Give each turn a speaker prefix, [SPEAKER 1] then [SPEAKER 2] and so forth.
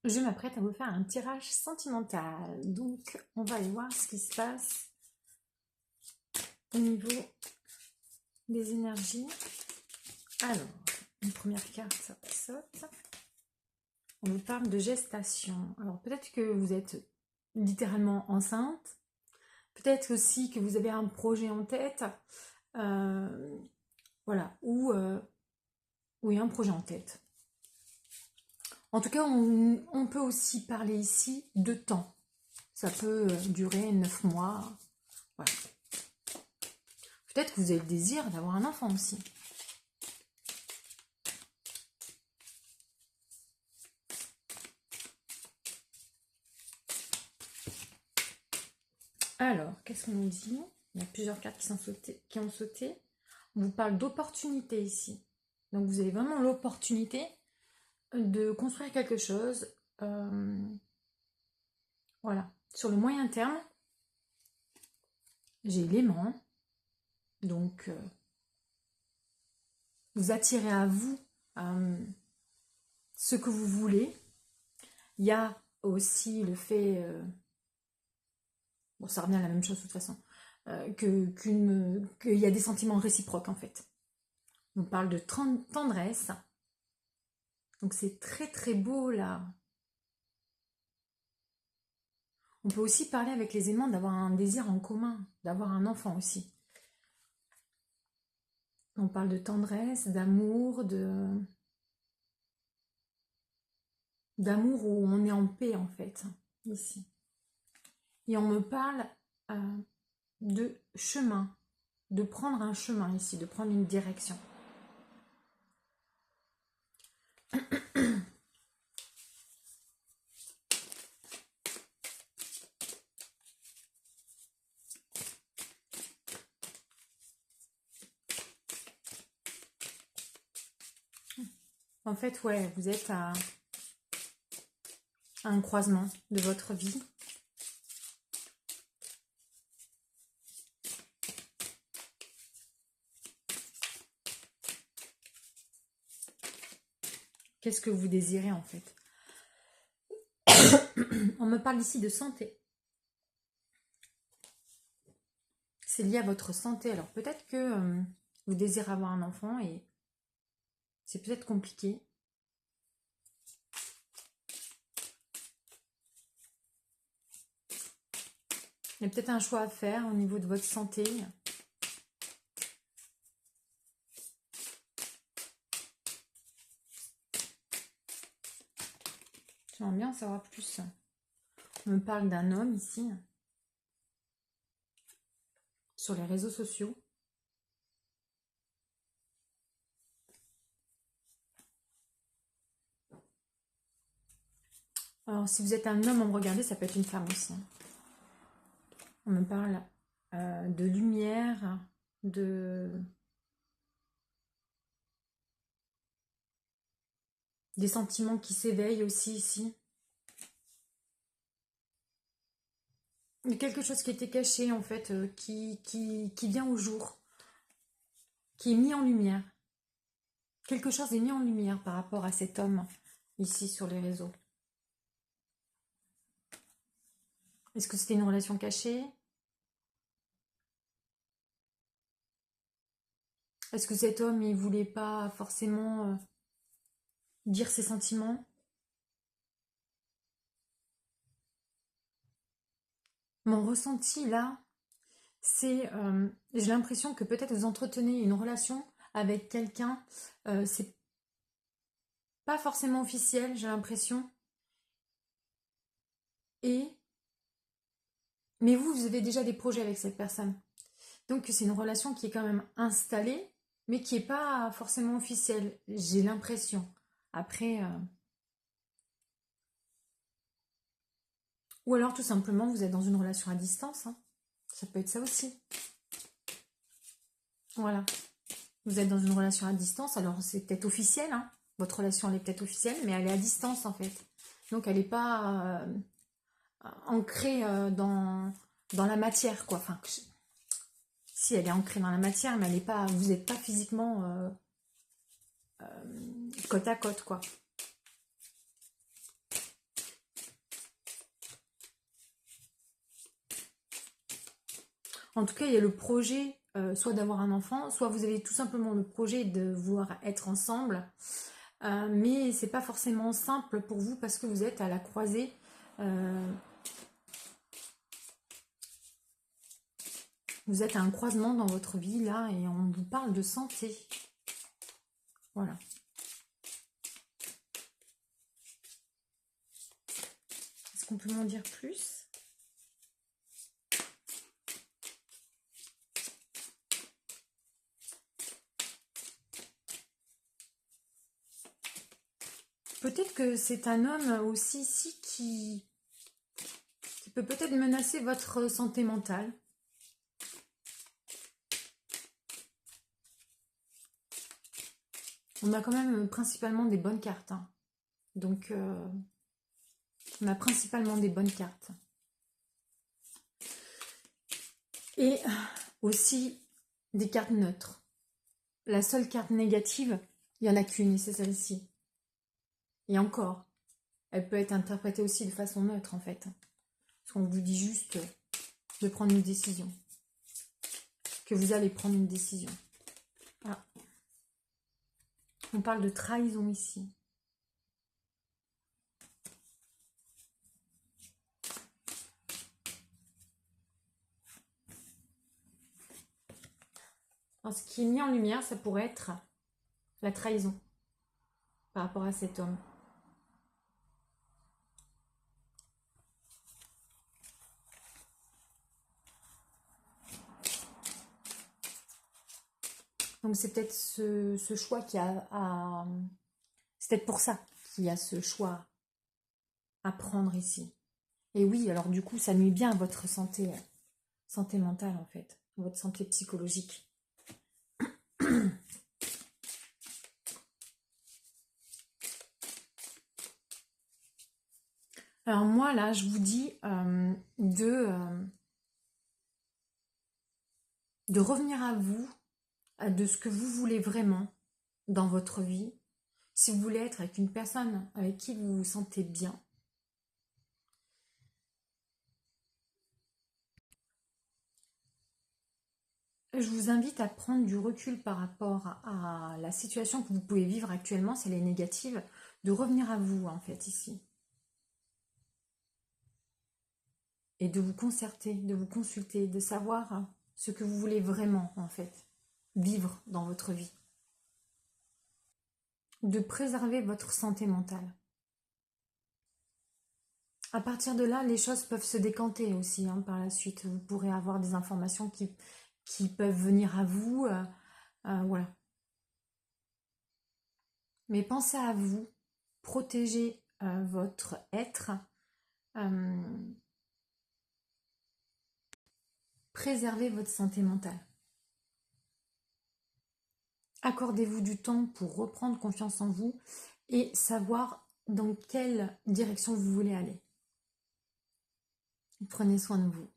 [SPEAKER 1] Je m'apprête à vous faire un tirage sentimental. Donc, on va aller voir ce qui se passe au niveau des énergies. Alors, une première carte, ça saute. On vous parle de gestation. Alors, peut-être que vous êtes littéralement enceinte. Peut-être aussi que vous avez un projet en tête. Voilà, ou oui, un projet en tête. En tout cas, on peut aussi parler ici de temps. Ça peut durer 9 mois. Voilà. Peut-être que vous avez le désir d'avoir un enfant aussi. Alors, qu'est-ce qu'on nous dit? Il y a plusieurs cartes qui ont sauté. On vous parle d'opportunité ici. Donc, vous avez vraiment l'opportunité de construire quelque chose. Voilà. Sur le moyen terme, j'ai l'aimant. Donc, vous attirez à vous ce que vous voulez. Il y a aussi le fait, bon ça revient à la même chose de toute façon, qu'il y a des sentiments réciproques en fait. On parle de tendresse, donc c'est très très beau là. On peut aussi parler avec les aimants d'avoir un désir en commun, d'avoir un enfant aussi. On parle de tendresse, d'amour, d'amour où on est en paix en fait, ici. Et on me parle de chemin, de prendre un chemin ici, de prendre une direction. En fait, ouais, vous êtes à un croisement de votre vie. Qu'est-ce que vous désirez en fait? On me parle ici de santé. C'est lié à votre santé. Alors peut-être que vous désirez avoir un enfant et c'est peut-être compliqué. Il y a peut-être un choix à faire au niveau de votre santé. J'aimerais bien en savoir plus. On me parle d'un homme ici, sur les réseaux sociaux. Alors si vous êtes un homme, on me regarde, ça peut être une femme aussi. On me parle de lumière, des sentiments qui s'éveillent aussi ici. Il y a quelque chose qui était caché en fait, qui vient au jour, qui est mis en lumière. Quelque chose est mis en lumière par rapport à cet homme ici sur les réseaux. Est-ce que c'était une relation cachée? Est-ce que cet homme, il voulait pas forcément dire ses sentiments? Mon ressenti là, c'est, j'ai l'impression que peut-être vous entretenez une relation avec quelqu'un, c'est pas forcément officiel, j'ai l'impression. Mais vous avez déjà des projets avec cette personne. Donc c'est une relation qui est quand même installée, mais qui n'est pas forcément officielle, j'ai l'impression. Après, ou alors tout simplement vous êtes dans une relation à distance, hein. Ça peut être ça aussi. Voilà. Vous êtes dans une relation à distance, alors c'est peut-être officiel, hein. Votre relation elle est peut-être officielle, mais elle est à distance en fait. Donc elle n'est pas ancrée dans la matière, quoi. Enfin, si elle est ancrée dans la matière, mais elle est pas, vous n'êtes pas physiquement côte à côte, quoi. En tout cas, il y a le projet, soit d'avoir un enfant, soit vous avez tout simplement le projet de vouloir être ensemble. Mais c'est pas forcément simple pour vous parce que vous êtes à la croisée. Vous êtes à un croisement dans votre vie là et on vous parle de santé. Voilà. Est-ce qu'on peut m'en dire plus? Peut-être que c'est un homme aussi ici qui peut peut-être menacer votre santé mentale. On a quand même principalement des bonnes cartes. Hein. Donc, on a principalement des bonnes cartes. Et aussi des cartes neutres. La seule carte négative, il n'y en a qu'une, et c'est celle-ci. Et encore, elle peut être interprétée aussi de façon neutre en fait. Parce qu'on vous dit juste de prendre une décision. Que vous allez prendre une décision. Ah. On parle de trahison ici. Alors, ce qui est mis en lumière, ça pourrait être la trahison par rapport à cet homme. Donc c'est peut-être ce choix qui a c'est peut-être pour ça qu'il y a ce choix à prendre ici. Et oui, alors du coup, ça nuit bien à votre santé mentale en fait, votre santé psychologique. Alors moi là, je vous dis de revenir à vous, de ce que vous voulez vraiment dans votre vie. Si vous voulez être avec une personne avec qui vous vous sentez bien, je vous invite à prendre du recul par rapport à la situation que vous pouvez vivre actuellement, si elle est négative, de revenir à vous en fait ici. Et de vous concerter, de vous consulter, de savoir ce que vous voulez vraiment en fait vivre dans votre vie. De préserver votre santé mentale. À partir de là, les choses peuvent se décanter aussi par la suite. Vous pourrez avoir des informations qui peuvent venir à vous. Voilà. Mais pensez à vous, protégez votre être, préservez votre santé mentale. Accordez-vous du temps pour reprendre confiance en vous et savoir dans quelle direction vous voulez aller. Prenez soin de vous.